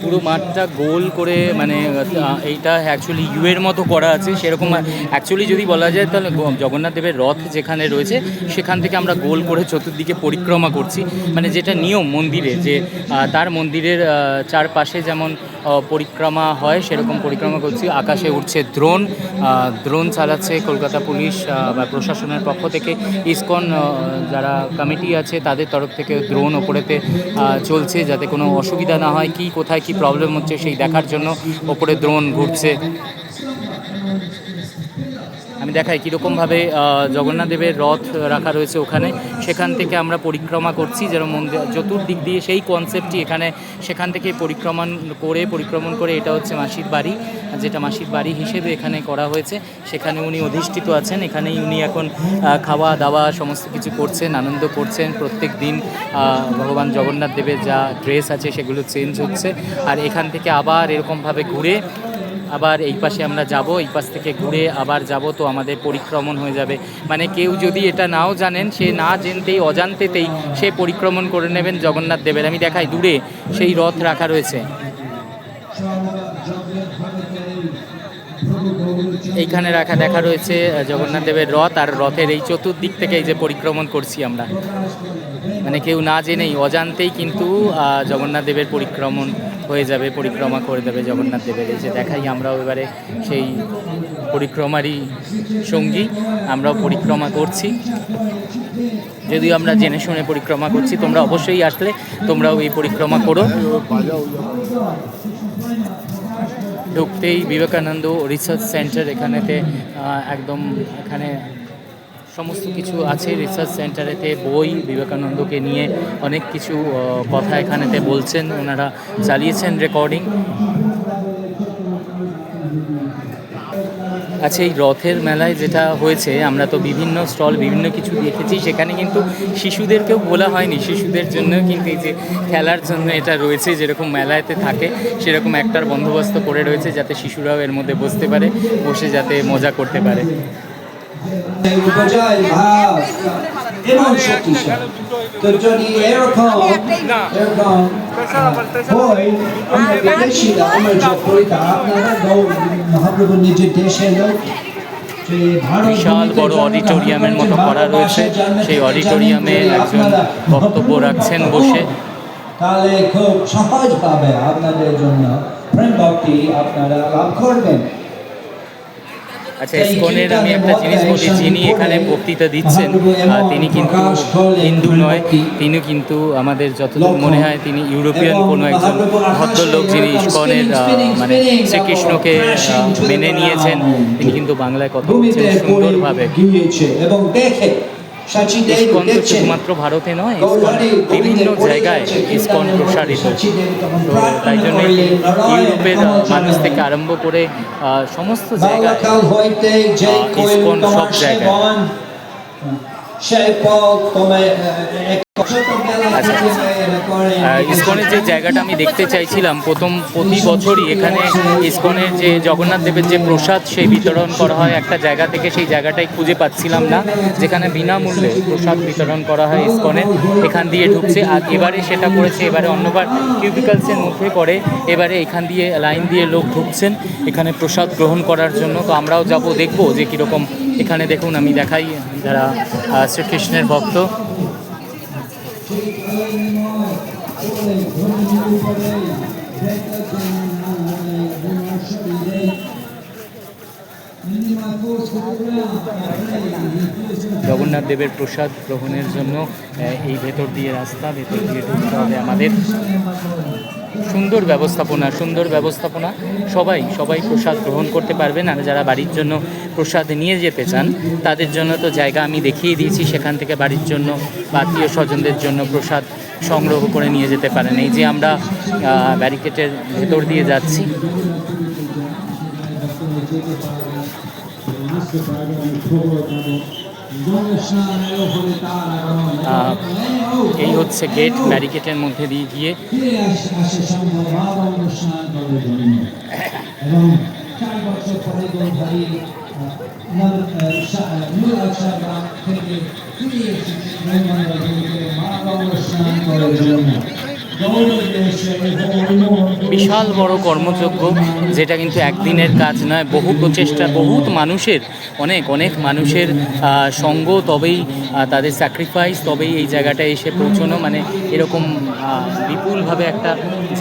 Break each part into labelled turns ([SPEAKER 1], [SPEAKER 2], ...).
[SPEAKER 1] পুরো মাঠটা গোল করে, মানে এইটা অ্যাকচুয়ালি ইউয়ের মতো করা আছে সেরকম। অ্যাকচুয়ালি যদি বলা যায় তাহলে জগন্নাথ দেবের রথ যেখানে রয়েছে সেখান থেকে আমরা গোল করে চতুর্দিকে পরিক্রমা করছি, মানে যেটা নিয়ম মন্দিরে, যে তার মন্দিরের চারপাশে যেমন পরিক্রমা হয় সেরকম পরিক্রমা করছি। আকাশে উঠছে দ্রোণ চালাচ্ছে কলকাতা পুলিশ বা প্রশাসনের পক্ষ থেকে। ইসকন যারা কমিটি আছে তাদের তরফ থেকে দ্রোণ ওপরেতে চলছে যাতে কোনো অসুবিধা না হয়, কি কোথায় কি প্রবলেম হচ্ছে সেই দেখার জন্য ওপরে দ্রোণ ঘুরছে। আমি দেখাই কীরকমভাবে জগন্নাথ দেবের রথ রাখা রয়েছে ওখানে, সেখান থেকে আমরা পরিক্রমা করছি যেন মন্দির চতুর্দিক দিয়ে, সেই কনসেপ্টটি এখানে। সেখান থেকে পরিক্রমণ করে এটা হচ্ছে মাসির বাড়ি, যেটা মাসির বাড়ি হিসেবে এখানে করা হয়েছে। সেখানে উনি অধিষ্ঠিত আছেন, এখানেই উনি এখন খাওয়া দাওয়া সমস্ত কিছু করছেন, আনন্দ করছেন। প্রত্যেক দিন ভগবান জগন্নাথ দেবের যা ড্রেস আছে সেগুলো চেঞ্জ হচ্ছে, আর এখান থেকে আবার এরকমভাবে ঘুরে আবার এই পাশে আমরা যাব, এই পাশ থেকে ঘুরে আবার যাব, তো আমাদের পরিক্রমণ হয়ে যাবে। মানে কেউ যদি এটা নাও জানেন, সে না জেনতেই অজান্তেতেই সে পরিক্রমণ করে নেবেন জগন্নাথ দেবের। আমি দেখাই দূরে সেই রথ রাখা রয়েছে, এইখানে দেখা রয়েছে জগন্নাথ দেবের রথ, আর রথের এই চতুর্দিক থেকে এই যে পরিক্রমণ করছি আমরা, মানে কেউ না জেনেই অজান্তেই কিন্তু জগন্নাথ দেবের পরিক্রমণ হয়ে যাবে, পরিক্রমা করে দেবে জগন্নাথ দেবের। এই যে দেখাই আমরাও এবারে সেই পরিক্রমারই সঙ্গী, আমরাও পরিক্রমা করছি, যদিও আমরা জেনে শুনে পরিক্রমা করছি। তোমরা অবশ্যই আসলে তোমরাও এই পরিক্রমা করো। ঢুকতেই বিবেকানন্দ রিসার্চ সেন্টার, এখানেতে একদম এখানে সমস্ত কিছু আছে। রিসার্চ সেন্টারেতে বই, বিবেকানন্দকে নিয়ে অনেক কিছু কথা এখানেতে বলছেন, ওনারা চালিয়েছেন রেকর্ডিং। আচ্ছা, এই রথের মেলায় যেটা হয়েছে, আমরা তো বিভিন্ন স্টল বিভিন্ন কিছু দেখেছি, সেখানে কিন্তু শিশুদেরকেও বলা হয়নি, শিশুদের জন্য কিন্তু এই যে খেলার জন্য এটা রয়েছে, যেরকম মেলাতে থাকে সেরকম একটার বন্দোবস্ত করে রয়েছে যাতে শিশুরাও এর মধ্যে বসতে পারে, বসে যাতে মজা করতে পারে।
[SPEAKER 2] এবং শক্তিশালী, তো যদি এরকম হয়, আমরা বিদেশিরা আমরা যে করি তা আপনারা মহাপ্রভু নিজের দেশে লোক,
[SPEAKER 1] বিশাল বড় অডিটোরিয়ামের মতো করা রয়েছে, সেই অডিটোরিয়ামে একজন বক্তব্য রাখছেন বসে।
[SPEAKER 2] তাহলে খুব সহজভাবে আপনাদের জন্য প্রেম ভক্তি আপনারা লাভ করবেন।
[SPEAKER 1] আচ্ছা, ইসকনের আমি একটা জিনিস বলি, যিনি এখানে বক্তৃতা দিচ্ছেন তিনি কিন্তু হিন্দু নয়, তিনি কিন্তু আমাদের যতদূর মনে হয় তিনি ইউরোপিয়ান কোনো একজন ভদ্রলোক, যিনি ইসকনের মানে শ্রীকৃষ্ণকে মেনে নিয়েছেন। তিনি কিন্তু বাংলায় কথা বলছেন সুন্দরভাবে।
[SPEAKER 2] এবং দেখে
[SPEAKER 1] ইসকন তো শুধুমাত্র ভারতে নয়, ইসকন বিভিন্ন জায়গায় ইসকন প্রসারিত, তো তাই জন্য ইউরোপের মানুষ থেকে আরম্ভ করে সমস্ত জায়গায় ইসকন সব জায়গায়। ইসকনের যে জায়গাটা আমি দেখতে চাইছিলাম, প্রতি বছরই এখানে ইসকনের যে জগন্নাথ দেবের যে প্রসাদ সেই বিতরণ করা হয় একটা জায়গা থেকে, সেই জায়গাটাই খুঁজে পাচ্ছিলাম না, যেখানে বিনামূল্যে প্রসাদ বিতরণ করা হয় ইসকনের। এখান দিয়ে ঢুকছে, আর এবারে সেটা করেছে, এবারে অন্যবার কিউবিকালসের মধ্যে করে, এবারে এখান দিয়ে লাইন দিয়ে লোক ঢুকছেন এখানে প্রসাদ গ্রহণ করার জন্য। তো আমরাও যাব, দেখবো যে কীরকম। এখানে দেখুন, আমি দেখাই যারা শ্রীকৃষ্ণের ভক্ত, জগন্নাথ দেবের প্রসাদ গ্রহণের জন্য এই ভেতর দিয়ে রাস্তা, ভেতর দিয়ে ঢুকতে হবে আমাদের। সুন্দর ব্যবস্থাপনা। সবাই প্রসাদ গ্রহণ করতে পারবেন। আর যারা বাড়ির জন্য প্রসাদ নিয়ে যেতে চান তাদের জন্য তো জায়গা আমি দেখিয়ে দিয়েছি, সেখান থেকে বাড়ির জন্য বা আত্মীয় স্বজনদের জন্য প্রসাদ সংগ্রহ করে নিয়ে যেতে পারেন। এই যে আমরা ব্যারিকেডের ভেতর দিয়ে যাচ্ছি। এই হচ্ছে গেট, ব্যারিকেডের মধ্যে দিয়ে গিয়ে বিশাল বড় কর্মযজ্ঞ, যেটা কিন্তু একদিনের কাজ নয়, বহু প্রচেষ্টা, অনেক মানুষের সঙ্গ, তবেই তাদের স্যাক্রিফাইস, তবেই এই জায়গাটায় এসে পৌঁছানো। মানে এরকম বিপুলভাবে একটা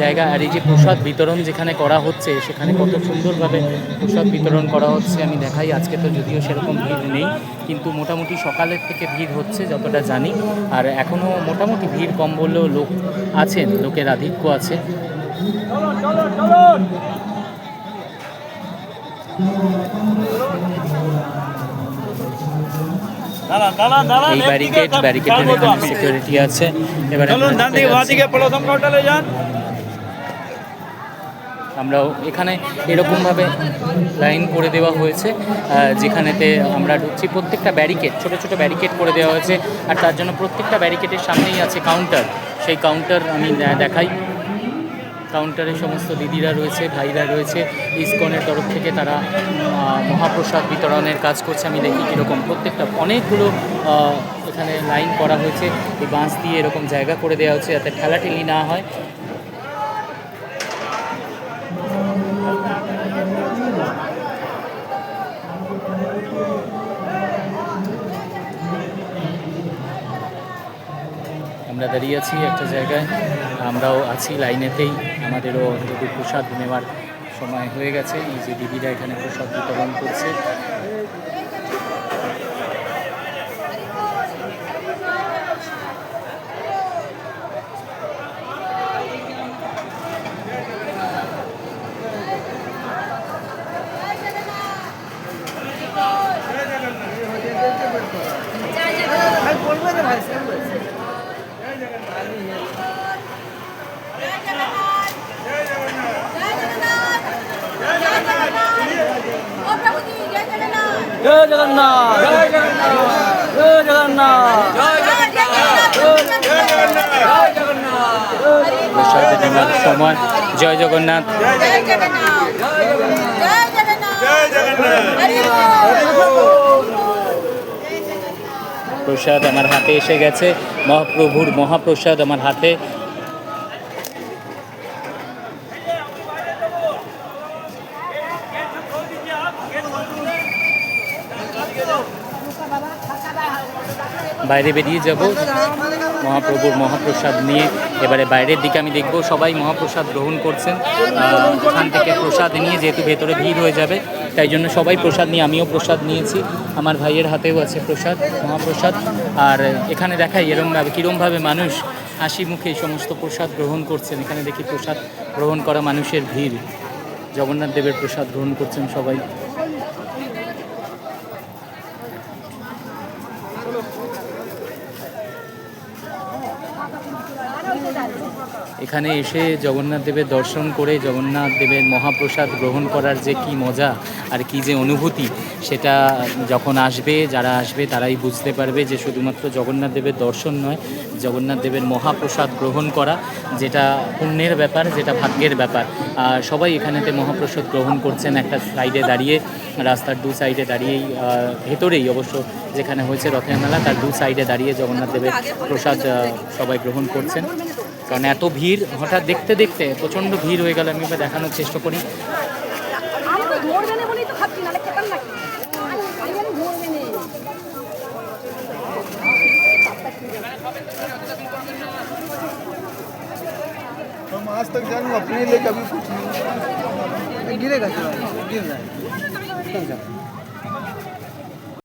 [SPEAKER 1] জায়গা। আর এই যে প্রসাদ বিতরণ যেখানে করা হচ্ছে, সেখানে কত সুন্দরভাবে প্রসাদ বিতরণ করা হচ্ছে আমি দেখাই। আজকে তো যদিও সেরকম ভিড় নেই, কিন্তু মোটামুটি সকালের থেকে ভিড় হচ্ছে যতটা জানি। আর এখনও মোটামুটি ভিড় কম বললেও লোকের আধিক্য আছে। এই ব্যারিকেডের এখানে সিকিউরিটি আছে। এবারে আমরাও এখানে এরকমভাবে লাইন করে দেওয়া হয়েছে, যেখানেতে আমরা ঢুকছি। প্রত্যেকটা ব্যারিকেড ছোট ব্যারিকেড করে দেওয়া হয়েছে, আর তার জন্য প্রত্যেকটা ব্যারিকেডের সামনেই আছে কাউন্টার। সেই কাউন্টার আমি দেখাই। কাউন্টারে সমস্ত দিদিরা রয়েছে, ভাইরা রয়েছে, ইসকনের তরফ থেকে তারা মহাপ্রসাদ বিতরণের কাজ করছে। আমি দেখি কীরকম প্রত্যেকটা অনেকগুলো এখানে লাইন করা হয়েছে। এই বাঁশ দিয়ে এরকম জায়গা করে দেওয়া হচ্ছে যাতে ঠেলাঠেলি না হয়। আমরা দাঁড়িয়ে আছি একটা জায়গায়, আমরাও আছি লাইনেতেই। আমাদেরও যদি প্রসাদ নেওয়ার সময় হয়ে গেছে। এই যে দিদিরা এখানে প্রসাদ বিতরণ করছে।
[SPEAKER 3] জয় জগন্নাথ, জয় জগন্নাথ, জয় জগন্নাথ, জয় জগন্নাথ, জয় জগন্নাথ।
[SPEAKER 1] প্রসাদ নেওয়ার সময় জয় জগন্নাথ,
[SPEAKER 3] জয় জগন্নাথ, জয় জগন্নাথ, জয় জগন্নাথ।
[SPEAKER 1] প্রসাদ আমার হাতে এসে গেছে, মহাপ্রভুর মহাপ্রসাদ আমার হাতে। বাইরে বেরিয়ে যাব মহাপ্রভুর মহাপ্রসাদ নিয়ে। এবারে বাইরের দিকে আমি দেখব সবাই মহাপ্রসাদ গ্রহণ করছেন। ওখান থেকে প্রসাদ নিয়ে, যেহেতু ভেতরে ভিড় হয়ে যাবে, তাই জন্য সবাই প্রসাদ নিয়ে, আমিও প্রসাদ নিয়েছি। আমার ভাইয়ের হাতেও আছে প্রসাদ, মহাপ্রসাদ। আর এখানে দেখাই কীরমভাবে মানুষ হাসি মুখে এই সমস্ত প্রসাদ গ্রহণ করছেন। এখানে দেখি প্রসাদ গ্রহণ করা মানুষের ভিড়। জগন্নাথ দেবের প্রসাদ গ্রহণ করছেন সবাই। এখানে এসে জগন্নাথ দেবের দর্শন করে জগন্নাথ দেবের মহাপ্রসাদ গ্রহণ করার যে কি মজা আর কি যে অনুভূতি, সেটা যখন যারা আসবে তারাই বুঝতে পারবে যে শুধুমাত্র জগন্নাথ দেবের দর্শন নয়, জগন্নাথ দেবের মহাপ্রসাদ গ্রহণ করা যেটা পুণ্যের ব্যাপার, যেটা ভাগ্যের ব্যাপার। আর সবাই এখানেতে মহাপ্রসাদ গ্রহণ করছেন একটা সাইডে দাঁড়িয়ে, রাস্তার দু সাইডে দাঁড়িয়েই, ভেতরেই অবশ্য যেখানে হয়েছে রথের মেলা তার দু সাইডে দাঁড়িয়ে জগন্নাথ দেবের প্রসাদ সবাই গ্রহণ করছেন। কারণ এত ভিড়, হঠাৎ দেখতে দেখতে প্রচণ্ড ভিড় হয়ে গেল। আমি দেখানোর চেষ্টা করি।
[SPEAKER 4] हम आज तक जानू अपने लिए कभी कुछ नहीं गिरेगा, गिर रहा है।